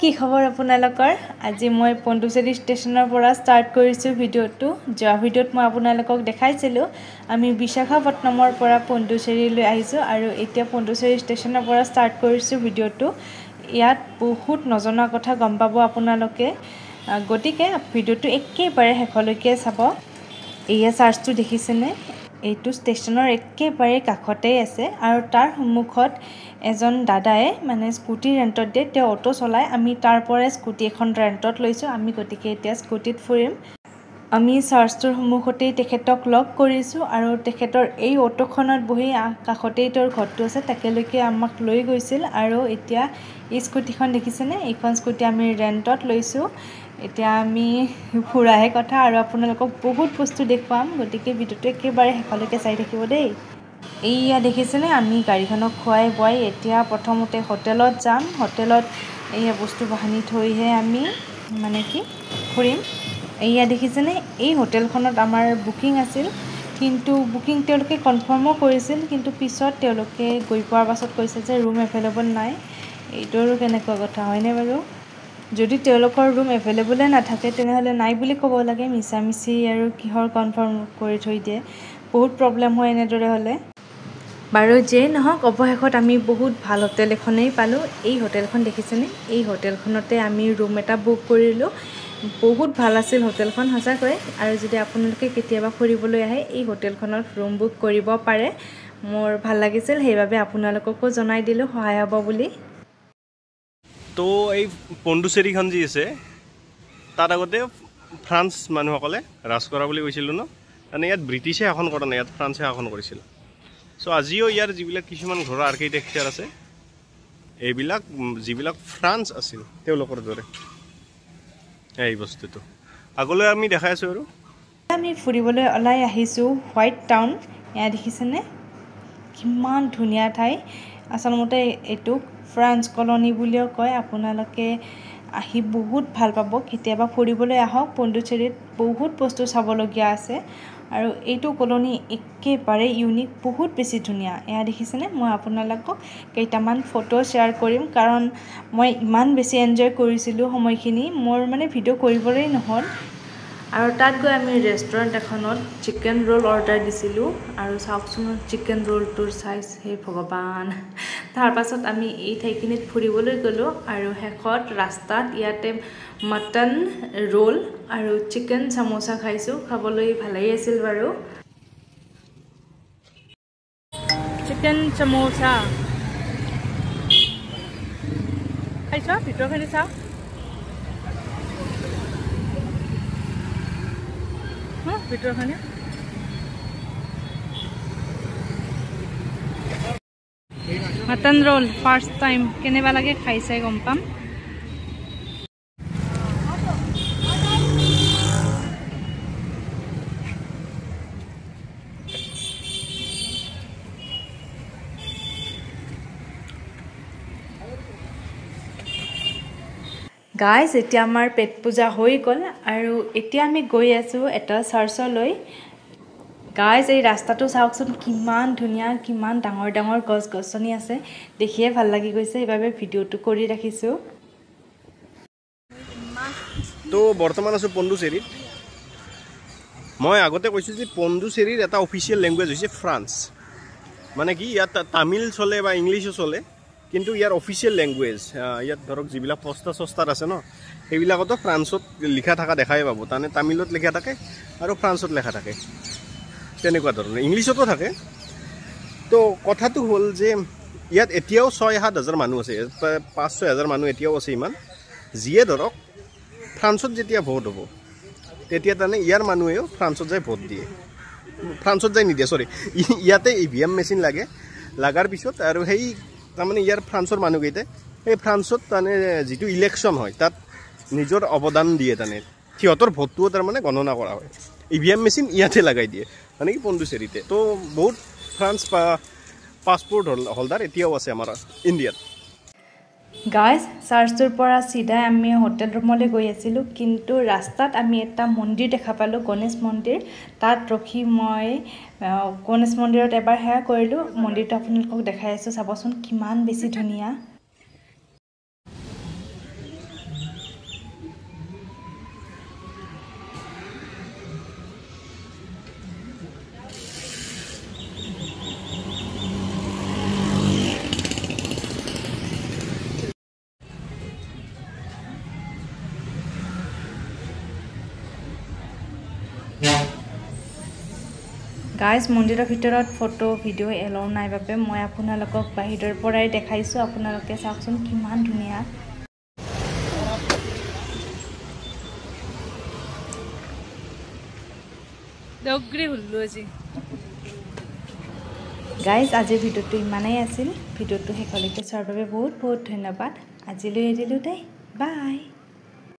কি খবৰ আপোনালোকৰ আজি মই পণ্ডুচেৰী ষ্টেচনৰ পৰা ষ্টাৰ্ট কৰিছো ভিডিওটো যোৱা ভিডিওত মই আপোনালোকক দেখাইছিলো আমি বিশাখাপট্টনমৰ পৰা পণ্ডুচেৰীলৈ আহিছো আৰু এতিয়া পণ্ডুচেৰী ষ্টেচনৰ পৰা ষ্টাৰ্ট কৰিছো ভিডিওটো ইয়াত বহুত নজনা কথা গম পাব আপোনালোকে গতিকে ভিডিওটো একেবাৰে শেষলৈকে চাব এয়া চাৰ্জটো দেখিছেনে এইটো ষ্টেচনৰ একেবাৰে কাষতেই আছে আৰু তাৰ সন্মুখত এজন দাদায়ে মানে স্কুটি ৰেন্টত দিয়ে তে অটো চলাই আমি তাৰ পৰা স্কুটি এখন ৰেন্টত লৈছো আমি গতিকে এতিয়া স্কুটিত ফুৰিম আমি চাৰ্জটোৰ সন্মুখতেই তেখেতক লগ কৰিছো আৰু তেখেতৰ এই অটোখনত বহি কাষতেই তেওঁৰ ঘৰটো আছে তাকেলৈকে আমাক লৈ গৈছিল আৰু এতিয়া এই স্কুটিখন দেখিছেনে এইখন স্কুটি আমি ৰেন্টত লৈছো এতিয়া আমি ফুৰাহে কথা আৰু আপোনালোকক বহুত বস্তু দেখুৱাম গতিকে ভিডিওটো একেবাৰে শেষলৈকে চাই থাকিব দেই এইয়া দেখিছেনে আমি গাড়ীখনক খুৱাই বই এতিয়া প্ৰথমতে হোটেলত যাম হোটেলত এইয়া বস্তু বাহানি থৈহে আমি মানে কি ফুৰিম এইয়া দেখিছেনে এই হোটেলখনত আমাৰ বুকিং আছিল কিন্তু বুকিং তেওঁলোকে কনফাৰ্মো কৰিছিল কিন্তু পিছত তেওঁলোকে গৈ পোৱাৰ পাছত কৈছে যে ৰুম এভেইলেবল নাই এইটোৰো কেনেকুৱা কথা হয়নে বাৰু যদি তেওঁলোকৰ ৰুম এভেইলেবল নাথাকে তেনেহলে নাই বুলি ক'ব লাগে মিছামিছি আৰু কিহৰ কনফাৰ্ম কৰি থৈ দিয়ে বহুত প্ৰবলেম হয় এনেদৰে হলে বাৰু যে নহক অৱশেষত আমি বহুত ভাল হোটেল এখনেই পালো এই হোটেলখন দেখিছেনে এই হোটেলখনতে আমি ৰুম এটা বুক কৰিলো বহুত ভাল আছিল হোটেলখন হসাকৈ আৰু যদি আপোনালোকে কেতিয়াবা ফুৰিবলৈ আহে এই হোটেলখনত ৰুম বুক কৰিব পাৰে মোৰ ভাল লাগিছিল সেইবাবে আপোনালোককো জনাই দিলো সহায় হ'ব বুলি তো এই পণ্ডুচেৰীখন যি আছে তাত আগতে ফ্ৰান্স মানুহসকলে ৰাজ কৰা বুলি কৈছিল ন মানে ইয়াত ব্ৰিটিছে শাসন কৰা নাই ইয়াত ফ্ৰান্সে শাসন কৰিছিল সো আজিও ইয়াৰ যিবিলাক কিছুমান ঘৰৰ আৰ্কিটেক্সাৰ আছে এইবিলাক যিবিলাক ফ্ৰান্স আছিল তেওঁলোকৰ দৰে এই বস্তুটো আগলৈ আমি দেখাই আছো আৰু আমি ফুৰিবলৈ ওলাই আহিছো হোৱাইট টাউন এয়া দেখিছেনে কিমান ধুনীয়া ঠাই আচলতে এইটো ফ্ৰান্স কলনী বুলিও কয় আপোনালোকে আহি বহুত ভাল পাব কেতিয়াবা ফুৰিবলৈ আহক পণ্ডুচেৰীত বহুত বস্তু চাবলগীয়া আছে আৰু এইটো কলনী একেবাৰে ইউনিক বহুত বেছি ধুনীয়া এয়া দেখিছেনে মই আপোনালোকক কেইটামান ফটো শ্বেয়াৰ কৰিম কাৰণ মই ইমান বেছি এনজয় কৰিছিলোঁ সময়খিনি মোৰ মানে ভিডিঅ' কৰিবলৈ নহ'ল আৰু তাত গৈ আমি ৰেষ্টুৰেণ্ট এখনত চিকেন ৰোল অৰ্ডাৰ দিছিলোঁ আৰু চাওকচোন চিকেন ৰোলটোৰ চাইজ হে ভগৱান তাৰ পাছত আমি এই ঠাইখিনিত ফুৰিবলৈ গ'লোঁ আৰু শেষত ৰাস্তাত ইয়াতে মটন ৰোল আৰু চিকেন সমোসা খাইছোঁ খাবলৈ ভালেই আছিল বাৰু চিকেন সমোসা খাইছোঁ ভিতৰখিনি চাওক ভিতৰখিনি মটন ৰোল ফাৰ্ষ্ট টাইম কেনেবা লাগে খাই চাই গম পাম গাইজ এতিয়া আমাৰ পেট পূজা হৈ গ'ল আৰু এতিয়া আমি গৈ আছোঁ এটা চাৰ্চলৈ গাইজ এই ৰাস্তাটো চাওকচোন কিমান ধুনীয়া কিমান ডাঙৰ ডাঙৰ গছ গছনি আছে দেখিয়ে ভাল লাগি গৈছে সেইবাবে ভিডিঅ'টো কৰি ৰাখিছোঁ তো বৰ্তমান আছোঁ পণ্ডুচেৰীত মই আগতে কৈছোঁ যে পণ্ডুচেৰীৰ এটা অফিচিয়েল লেংগুৱেজ হৈছে ফ্ৰান্স মানে কি ইয়াত তামিল চলে বা ইংলিছো চলে কিন্তু ইয়াৰ অফিচিয়েল লেংগুৱেজ ইয়াত ধৰক যিবিলাক পোষ্টাৰ চষ্টাৰ আছে ন সেইবিলাকতো ফ্ৰান্সত লিখা থকা দেখাই পাব তাৰমানে তামিলত লিখা থাকে আৰু ফ্ৰান্সত লিখা থাকে তেনেকুৱা ধৰণৰ ইংলিছতো থাকে তো কথাটো হ'ল যে ইয়াত এতিয়াও ৬-৭ হাজাৰ মানুহ আছে ৫-৬ হাজাৰ মানুহ এতিয়াও আছে ইমান যিয়ে ধৰক ফ্ৰান্সত যেতিয়া ভোট হ'ব তেতিয়া তাৰমানে ইয়াৰ মানুহেও ফ্ৰান্সত যাই ভোট দিয়ে ফ্ৰান্সত যাই নিদিয়ে চৰি ইয়াতে EVM মেচিন লাগে লগাৰ পিছত আৰু সেই তাৰমানে ইয়াৰ ফ্ৰান্সৰ মানুহকেইটাই সেই ফ্ৰান্সত তাৰমানে যিটো ইলেকশ্যন হয় তাত নিজৰ অৱদান দিয়ে তাৰমানে সিহঁতৰ ভোটটোও তাৰমানে গণনা কৰা হয় EVM মেচিন ইয়াতে লগাই দিয়ে মানে কি পণ্ডুচেৰীতে তো বহুত ফ্ৰান্স পাছপোৰ্ট হোল্ডাৰ এতিয়াও আছে আমাৰ ইণ্ডিয়াত গাইজ চাৰ্চটোৰ পৰা চিধাই আমি হোটেল ৰুমলৈ গৈ আছিলোঁ কিন্তু ৰাস্তাত আমি এটা মন্দিৰ দেখা পালোঁ গণেশ মন্দিৰ তাত ৰখি মই গণেশ মন্দিৰত এবাৰ সেৱা কৰিলোঁ মন্দিৰটো আপোনালোকক দেখাই আছোঁ চাবচোন কিমান বেছি ধুনীয়া গাইজ মন্দিৰৰ ভিতৰত ফটো ভিডিঅ' এলাউ নাই বাবে মই আপোনালোকক বাহিৰৰ পৰাই দেখাইছোঁ আপোনালোকে চাওকচোন কিমান ধুনীয়া দগৰি হল্লো আজি গাইজ আজিৰ ভিডিঅ'টো ইমানেই আছিল ভিডিঅ'টো শেষলৈকে চোৱাৰ বাবে বহুত বহুত ধন্যবাদ আজিলৈ এৰিলোঁ দেই বাই